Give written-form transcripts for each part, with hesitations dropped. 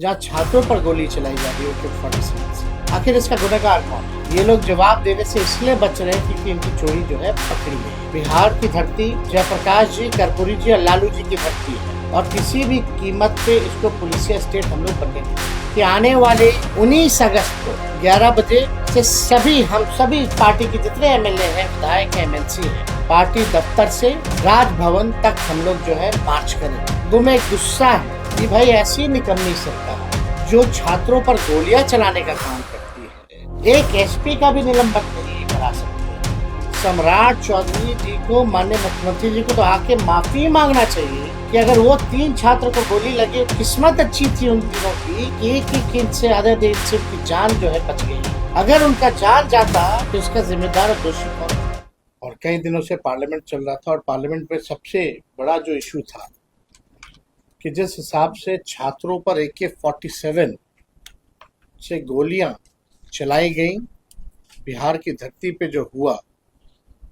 जहाँ छात्रों पर गोली चलाई जा रही है AK-47 से। आखिर इसका गुनहगार कौन है? ये लोग जवाब देने से इसलिए बच रहे हैं क्योंकि इनकी चोरी जो है पकड़ी गई। बिहार की धरती जयप्रकाश जी, कर्पूरी जी और लालू जी की धरती है और किसी भी कीमत पे इसको पुलिसिया स्टेट हम लोग बनने देंगे कि आने वाले 19 अगस्त को 11 बजे से हम सभी पार्टी के जितने एमएलए हैं, विधायक हैं, एमएलसी हैं, पार्टी दफ्तर से राजभवन तक हम लोग जो है मार्च करेंगे। तुम्हें गुस्सा है कि भाई ऐसी निकम्मी सरकार जो छात्रों पर गोलियां चलाने का काम करती है, एक एसपी का भी निलंबन नहीं करा सकती। सम्राट चौधरी जी को, माननीय मुख्यमंत्री जी को तो आके माफी मांगना चाहिए कि अगर वो 3 छात्र को गोली लगी, किस्मत अच्छी थी उन तीनों की, एक इंच से आधे इंच से उनकी जान जो है बच गई। अगर उनका जान जाता तो इसका जिम्मेदार और दोषी कौन? और कई दिनों से पार्लियामेंट चल रहा था और पार्लियामेंट में सबसे बड़ा जो इशू था कि जिस हिसाब से छात्रों पर AK-47 से गोलियां चलाई गई, बिहार की धरती पे जो हुआ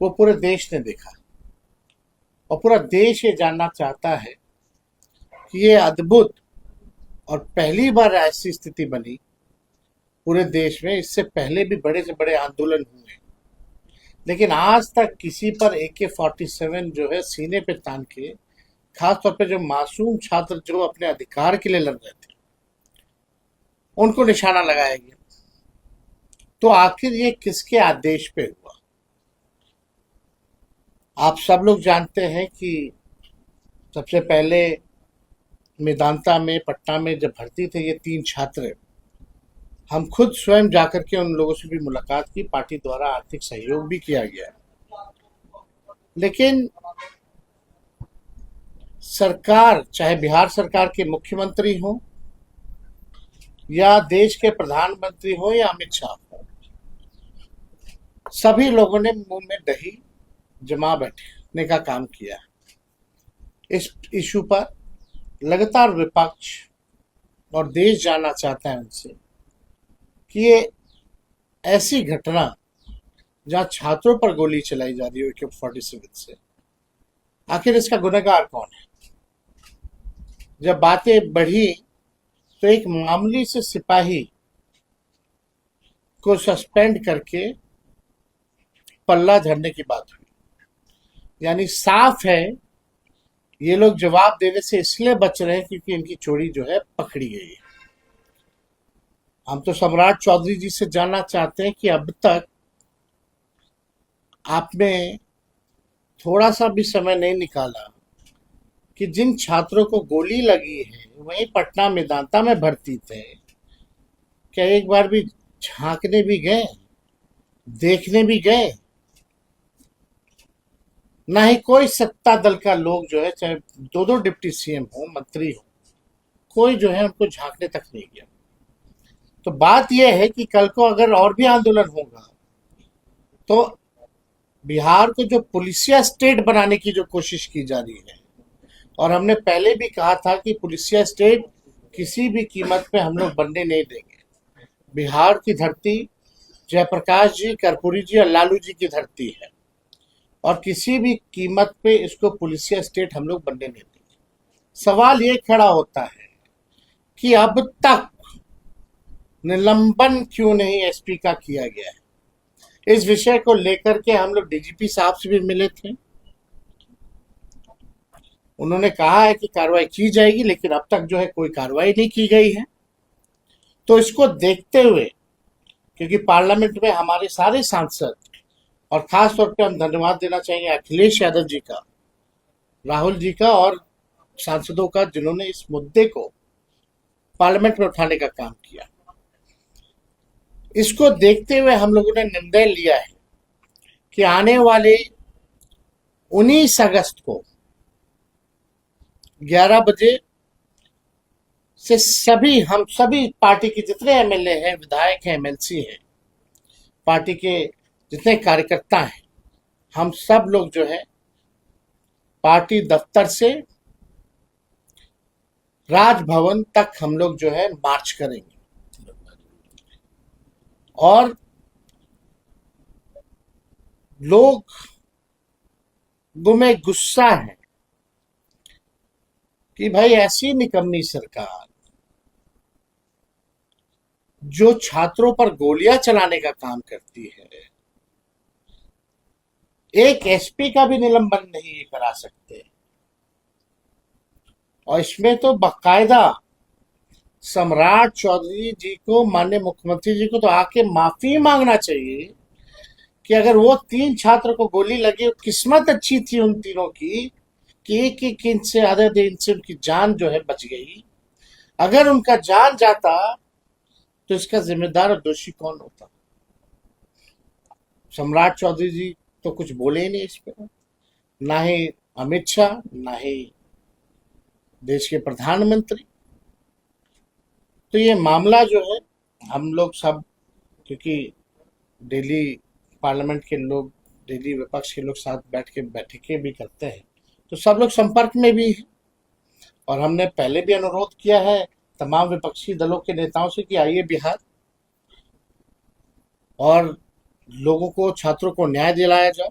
वो पूरे देश ने देखा और पूरा देश ये जानना चाहता है कि ये अद्भुत और पहली बार ऐसी स्थिति बनी पूरे देश में। इससे पहले भी बड़े से बड़े आंदोलन हुए, लेकिन आज तक किसी पर AK-47 जो है सीने पे तान के, खास तौर पे जो मासूम छात्र जो अपने अधिकार के लिए लड़ रहे थे, उनको निशाना लगाया गया। तो आखिर ये किसके आदेश पे हुआ? आप सब लोग जानते हैं कि सबसे पहले मेदांता में, पटना में जब भर्ती थे ये 3 छात्र, हम खुद स्वयं जाकर के उन लोगों से भी मुलाकात की, पार्टी द्वारा आर्थिक सहयोग भी किया गया। लेकिन सरकार, चाहे बिहार सरकार के मुख्यमंत्री हो या देश के प्रधानमंत्री हो या अमित शाह हो, सभी लोगों ने मुंह में दही जमा बैठने का काम किया। इस इशू पर लगातार विपक्ष और देश जानना चाहता है उनसे कि ये ऐसी घटना जहां छात्रों पर गोली चलाई जा रही है AK-47 से, आखिर इसका गुनहगार कौन है? जब बातें बढ़ी तो एक मामूली से सिपाही को सस्पेंड करके पल्ला झड़ने की बात हुई। यानी साफ है ये लोग जवाब देने से इसलिए बच रहे हैं क्योंकि इनकी चोरी जो है पकड़ी गई है। हम तो सम्राट चौधरी जी से जानना चाहते हैं कि अब तक आपने थोड़ा सा भी समय नहीं निकाला कि जिन छात्रों को गोली लगी है वहीं पटना मेदांता में भर्ती थे, क्या एक बार भी झांकने भी गए, देखने भी गए? ना ही कोई सत्ता दल का लोग जो है, चाहे 2 डिप्टी सीएम हो, मंत्री हो, कोई जो है उनको झांकने तक नहीं गया। तो बात यह है कि कल को अगर और भी आंदोलन होगा तो बिहार को जो पुलिसिया स्टेट बनाने की जो कोशिश की जा रही है, और हमने पहले भी कहा था कि पुलिसिया स्टेट किसी भी कीमत पे हम लोग बनने नहीं देंगे। बिहार की धरती जयप्रकाश जी, कर्पूरी जी और लालू जी की धरती है और किसी भी कीमत पे इसको पुलिसिया स्टेट हम लोग बनने नहीं देंगे। सवाल ये खड़ा होता है कि अब तक निलंबन क्यों नहीं एसपी का किया गया है? इस विषय को लेकर के हम लोग डीजीपी साहब से भी मिले थे। उन्होंने कहा है कि कार्रवाई की जाएगी, लेकिन अब तक जो है कोई कार्रवाई नहीं की गई है। तो इसको देखते हुए, क्योंकि पार्लियामेंट में हमारे सारे सांसद, और खास तौर पे हम धन्यवाद देना चाहेंगे अखिलेश यादव जी का, राहुल जी का और सांसदों का, जिन्होंने इस मुद्दे को पार्लियामेंट में उठाने का काम किया। इसको देखते हुए हम लोगों ने निर्णय लिया है कि आने वाले 19 अगस्त को 11 बजे से हम सभी पार्टी के जितने एमएलए हैं, विधायक हैं, एमएलसी हैं, पार्टी के जितने कार्यकर्ता हैं, हम सब लोग जो है पार्टी दफ्तर से राजभवन तक हम लोग जो है मार्च करेंगे। और लोग में गुस्सा है कि भाई ऐसी निकम्मी सरकार जो छात्रों पर गोलियां चलाने का काम करती है, एक एसपी का भी निलंबन नहीं करा सकते। और इसमें तो बाकायदा सम्राट चौधरी जी को, माननीय मुख्यमंत्री जी को तो आके माफी मांगना चाहिए कि अगर वो 3 छात्र को गोली लगी, किस्मत अच्छी थी उन तीनों की कि एक एक इंच से, आधे इंच से उनकी जान जो है बच गई। अगर उनका जान जाता तो इसका जिम्मेदार और दोषी कौन होता? सम्राट चौधरी जी तो कुछ बोले ही नहीं इस पर, ना ही अमित शाह, ना ही देश के प्रधानमंत्री। तो ये मामला जो है, हम लोग सब, क्योंकि दिल्ली पार्लियामेंट के लोग, दिल्ली विपक्ष के लोग साथ बैठ के बैठकें भी करते हैं, तो सब लोग संपर्क में भी हैं। और हमने पहले भी अनुरोध किया है तमाम विपक्षी दलों के नेताओं से कि आइए बिहार और लोगों को, छात्रों को न्याय दिलाया जाए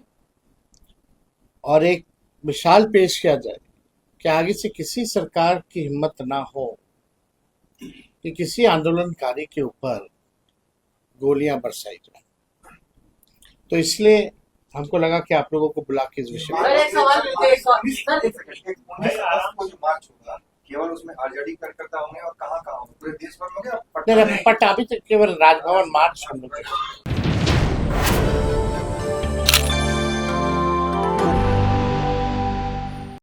और एक मिसाल पेश किया जाए कि आगे से किसी सरकार की हिम्मत ना हो कि किसी आंदोलनकारी के ऊपर गोलियां बरसाई जाए। तो इसलिए हमको लगा कि आप लोगों को बुला के इस विषय में, केवल उसमें आरजेडी कार्यकर्ता होंगे और कहाँ कहाँ होंगे? पूरे देश भर में होंगे? नहीं, पट अभी तक केवल राजभवन मार्च हम लोग